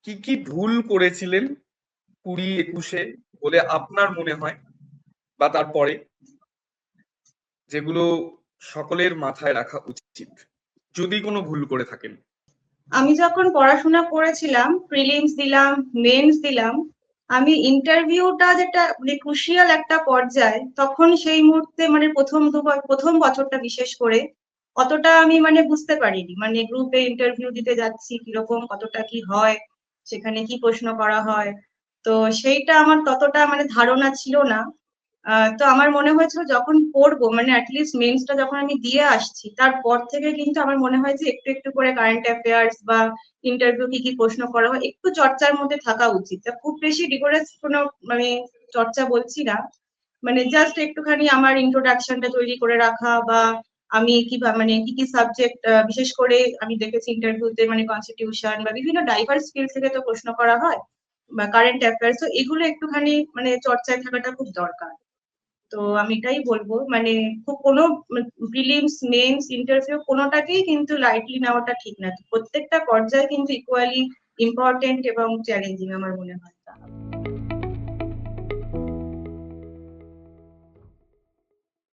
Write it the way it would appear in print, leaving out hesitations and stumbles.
কি কি ভুল করেছিলেন 20-21-এ বলে আপনার মনে হয়, বা তারপরে, যেগুলো সকলের মাথায় রাখা উচিত যদি কোনো ভুল করে থাকেন? আমি যখন পড়াশোনা করেছিলাম, প্রিলিমস দিলাম, মেন্স দিলাম, আমি ইন্টারভিউটা যেটা মানে ক্রুশিয়াল একটা পর্যায়ে, তখন সেই মুহূর্তে মানে প্রথম বছরটা বিশেষ করে অতটা আমি মানে বুঝতে পারিনি, মানে গ্রুপে ইন্টারভিউ দিতে যাচ্ছি কিরকম, কতটা কি হয়, সেখানে কি প্রশ্ন করা হয়। তো সেইটা আমার ততটা মানে ধারণা ছিল না। তো আমার মনে হয়েছিল যখন পড়বো, মানে অ্যাটলিস্ট মেন্সটা যখন আমি দিয়ে আসছি, তারপর থেকে কিন্তু আমার মনে হয় যে একটু একটু করে কারেন্ট অ্যাফেয়ার্স বা ইন্টারভিউ কি কি প্রশ্ন করা হয় একটু চর্চার মধ্যে থাকা উচিত। তা খুব বেশি রিগোরাস কোনো মানে চর্চা বলছি না, মানে জাস্ট একটুখানি আমার ইন্ট্রোডাকশনটা তৈরি করে রাখা, বা আমি কিভাবে মানে কি কি সাবজেক্ট, বিশেষ করে আমি দেখেছি ইন্টারভিউতে মানে কনস্টিটিউশন বা বিভিন্ন ডাইভার্স ফিল্ড থেকে তো প্রশ্ন করা হয়, বা কারেন্ট অ্যাফেয়ার্স, তো এগুলো একটুখানি মানে চর্চায় থাকাটা খুব দরকার। তো আমি এটাই বলবো, মানে খুব কোনো প্রিলিমস মেন্স ইন্টারভিউ কোনোটাকেই কিন্তু লাইটলি নেওয়াটা ঠিক না, প্রত্যেকটা পর্যায়ে কিন্তু ইকুয়ালি ইম্পর্টেন্ট এবং চ্যালেঞ্জিং আমার মনে হয়।